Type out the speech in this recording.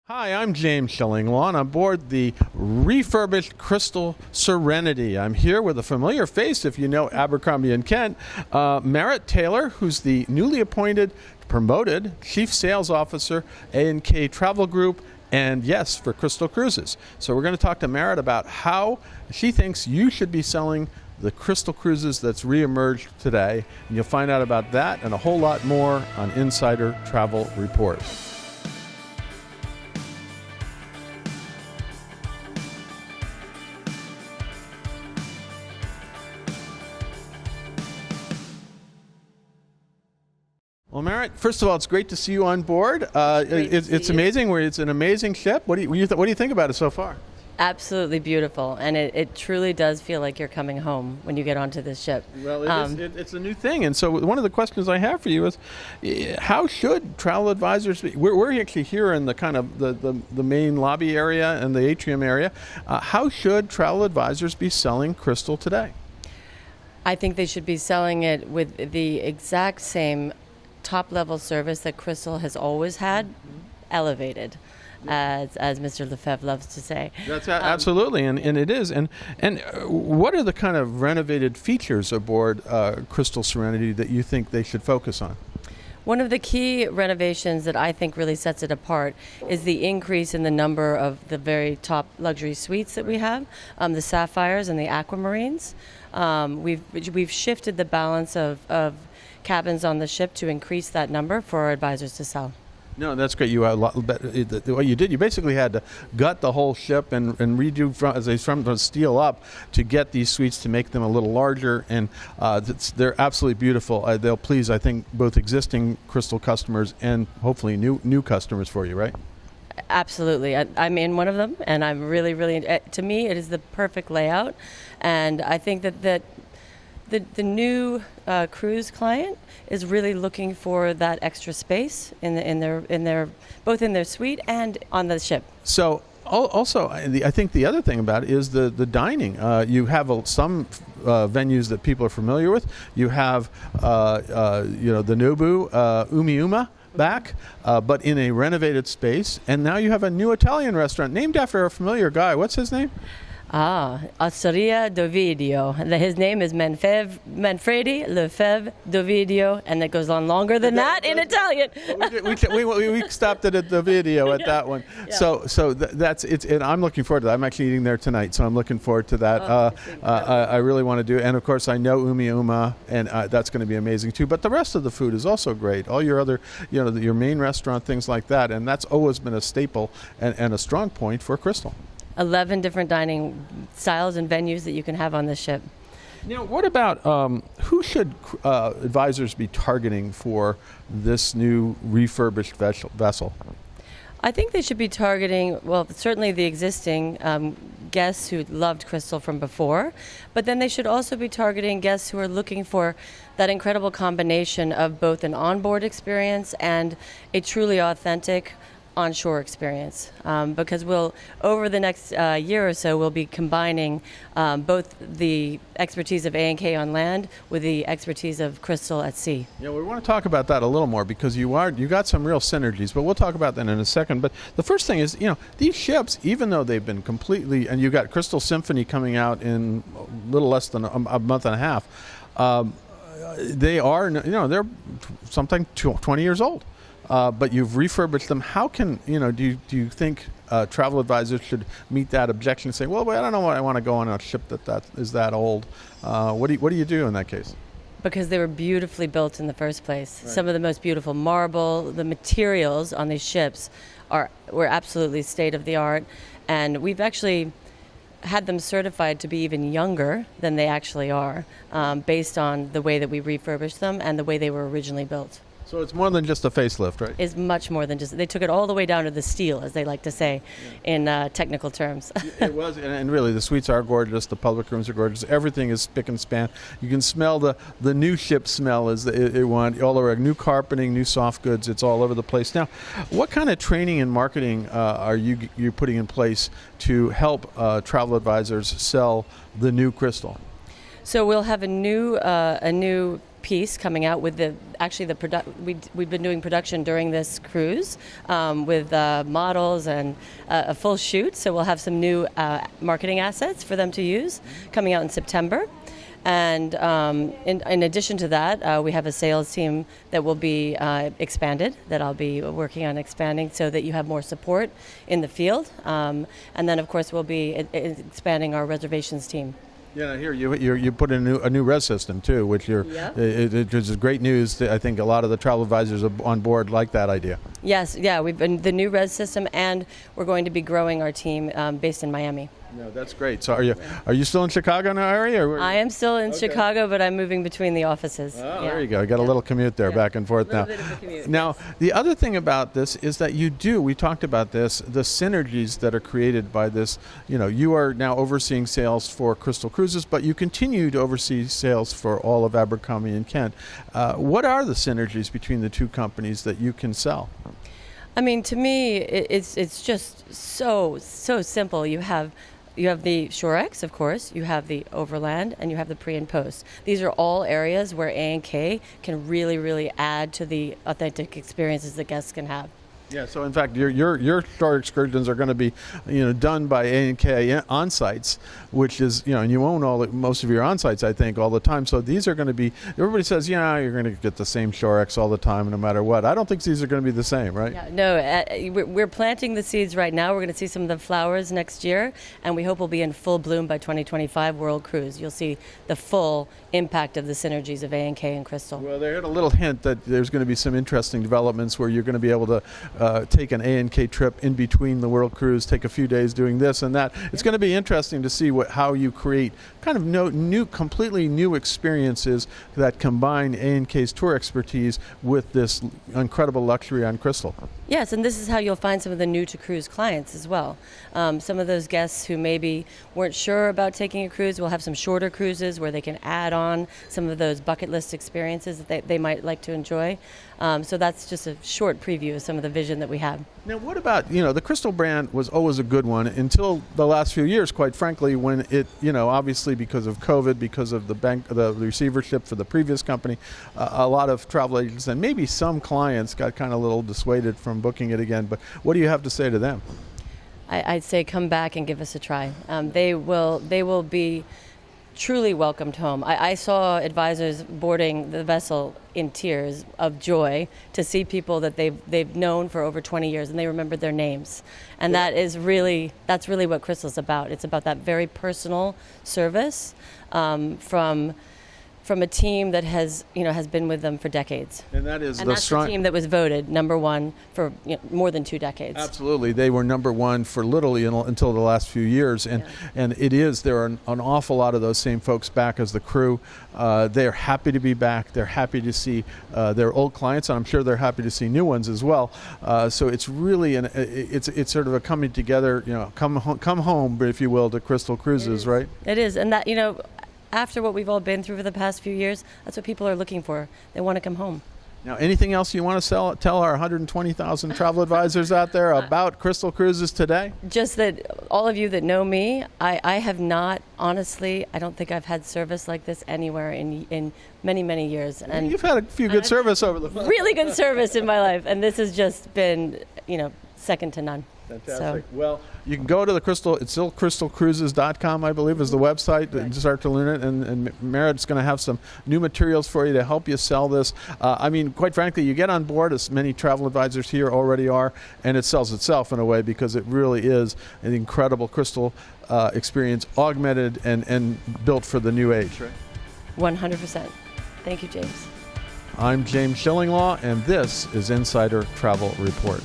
Hi, I'm James Shillinglaw, and I'm aboard the refurbished Crystal Serenity. I'm here with a familiar face, if you know Abercrombie and Kent, Merritt Taylor, who's the newly appointed, promoted Chief Sales Officer, A&K Travel Group, and yes, for Crystal Cruises. So we're going to talk to Merritt about how she thinks you should be selling the Crystal Cruises that's reemerged today. And you'll find out about that and a whole lot more on Insider Travel Report. Well, Merritt, first of all, it's great to see you on board. It's amazing. It's an amazing ship. What do you think about it so far? Absolutely beautiful, and it truly does feel like you're coming home when you get onto this ship. Well, it's a new thing, and so one of the questions I have for you is, how should travel advisors be? We're actually here in the kind of the main lobby area and the atrium area. How should travel advisors be selling Crystal today? I think they should be selling it with the exact same top-level service that Crystal has always had, elevated, as Mr. Lefebvre loves to say. That's absolutely, and it is. And what are the kind of renovated features aboard Crystal Serenity that you think they should focus on? One of the key renovations that I think really sets it apart is the increase in the number of the very top luxury suites that we have, the Sapphires and the Aquamarines. We've shifted the balance of cabins on the ship to increase that number for our advisors to sell. No, that's great. What you did, you basically had to gut the whole ship and redo from steel up to get these suites to make them a little larger, and they're absolutely beautiful. They'll please, I think, both existing Crystal customers and hopefully new customers for you, right? Absolutely. I'm in one of them, and I'm really, to me, it is the perfect layout, and I think that the new cruise client is really looking for that extra space in their both in their suite and on the ship. So also, I think the other thing about it is the dining. You have some venues that people are familiar with. You have the Nobu Umiuma back, but in a renovated space, and now you have a new Italian restaurant named after a familiar guy. What's his name? Osteria d'Ovidio. His name is Manfredi Lefebvre d'Ovidio, and it goes on longer than that in Italian. We stopped it at the video at that one. Yeah. So that's it, and I'm looking forward to that. I'm actually eating there tonight, so I'm looking forward to that. I really want to do it, and of course I know Umiuma, and that's going to be amazing too. But the rest of the food is also great. All your other, your main restaurant, things like that, and that's always been a staple and a strong point for Crystal. 11 different dining styles and venues that you can have on this ship. Now, what about who should advisors be targeting for this new refurbished vessel? I think they should be targeting, well, certainly the existing guests who loved Crystal from before, but then they should also be targeting guests who are looking for that incredible combination of both an onboard experience and a truly authentic onshore experience, because over the next year or so, we'll be combining both the expertise of A&K on land with the expertise of Crystal at sea. Yeah, we want to talk about that a little more because you got some real synergies, but we'll talk about that in a second. But the first thing is, these ships, even though they've been completely, and you got Crystal Symphony coming out in a little less than a month and a half, they are, they're something 20 years old. But you've refurbished them. How can do you think travel advisors should meet that objection and say, well, I don't know what I want to go on a ship that is that old? What do you do in that case? Because they were beautifully built in the first place. Right. Some of the most beautiful marble, the materials on these ships were absolutely state of the art, and we've actually had them certified to be even younger than they actually are, based on the way that we refurbished them and the way they were originally built. So it's more than just a facelift, right? It's much more than just, they took it all the way down to the steel, as they like to say, in technical terms. It was, and really the suites are gorgeous, the public rooms are gorgeous, everything is spick and span. You can smell the new ship smell as it went, all over, new carpeting, new soft goods, it's all over the place. Now, what kind of training and marketing are you putting in place to help travel advisors sell the new Crystal? So we'll have a new piece coming out with we've been doing production during this cruise with models and a full shoot. So we'll have some new marketing assets for them to use coming out in September. And in addition to that, we have a sales team that will be expanded, that I'll be working on expanding so that you have more support in the field. And then, of course, we'll be expanding our reservations team. Yeah, I hear you put in a new res system too, which it is great news. I think a lot of the travel advisors on board like that idea. Yes, yeah, we've been the new res system, and we're going to be growing our team based in Miami. No, that's great. So are you still in Chicago now, area? Or I am still in Chicago, but I'm moving between the offices. Oh, there you go. You got a little commute there, back and forth now. A little bit of a commute. Now, the other thing about this is that we talked about this, the synergies that are created by this. You are now overseeing sales for Crystal Cruises, but you continue to oversee sales for all of Abercrombie and Kent. What are the synergies between the two companies that you can sell? I mean, to me, it's just so simple. You have the Shorex, of course, you have the Overland, and you have the pre and post. These are all areas where A&K can really, really add to the authentic experiences that guests can have. Yeah, so in fact, your star excursions are going to be, done by A&K on sites, which is, and you own most of your on sites, I think, all the time. So these are going to be. Everybody says, you're going to get the same Shorex all the time, no matter what. I don't think these are going to be the same, right? Yeah, no, we're planting the seeds right now. We're going to see some of the flowers next year, and we hope we'll be in full bloom by 2025 World Cruise. You'll see the full impact of the synergies of A&K and Crystal. Well, they had a little hint that there's going to be some interesting developments where you're going to be able to take an A&K trip in between the World Cruise, take a few days doing this and that. It's going to be interesting to see how you create kind of completely new experiences that combine A&K's tour expertise with this incredible luxury on Crystal. Yes, and this is how you'll find some of the new to cruise clients as well. Some of those guests who maybe weren't sure about taking a cruise will have some shorter cruises where they can add on some of those bucket list experiences that they might like to enjoy. So that's just a short preview of some of the vision that we have. Now, what about, the Crystal brand was always a good one until the last few years, quite frankly, when it, obviously because of COVID, because of the receivership for the previous company, a lot of travel agents and maybe some clients got kind of a little dissuaded from booking it again. But what do you have to say to them? I'd say come back and give us a try. They will be truly welcomed home. I saw advisors boarding the vessel in tears of joy to see people that they've known for over 20 years, and they remembered their names. And that's really what Crystal's about. It's about that very personal service from a team that has been with them for decades. And that's the team that was voted number one for more than 2 decades. Absolutely. They were number one for literally until the last few years. And there are an awful lot of those same folks back as the crew. They're happy to be back. They're happy to see their old clients, and I'm sure they're happy to see new ones as well. So it's really it's sort of a coming together, come home, if you will, to Crystal Cruises, right? It is. And that, after what we've all been through for the past few years, that's what people are looking for. They want to come home. Now, anything else you want to tell our 120,000 travel advisors out there about Crystal Cruises today? Just that all of you that know me, I have not, honestly, I don't think I've had service like this anywhere in many, many years. And you've had a few good service over the phone. Really good service in my life, and this has just been, second to none. Fantastic. So. Well, you can go to it's still crystalcruises.com, I believe, is the website, and start to learn it. And Meredith's going to have some new materials for you to help you sell this. Quite frankly, you get on board, as many travel advisors here already are, and it sells itself in a way because it really is an incredible Crystal experience, augmented and built for the new age, right? 100%. Thank you, James. I'm James Shillinglaw, and this is Insider Travel Report.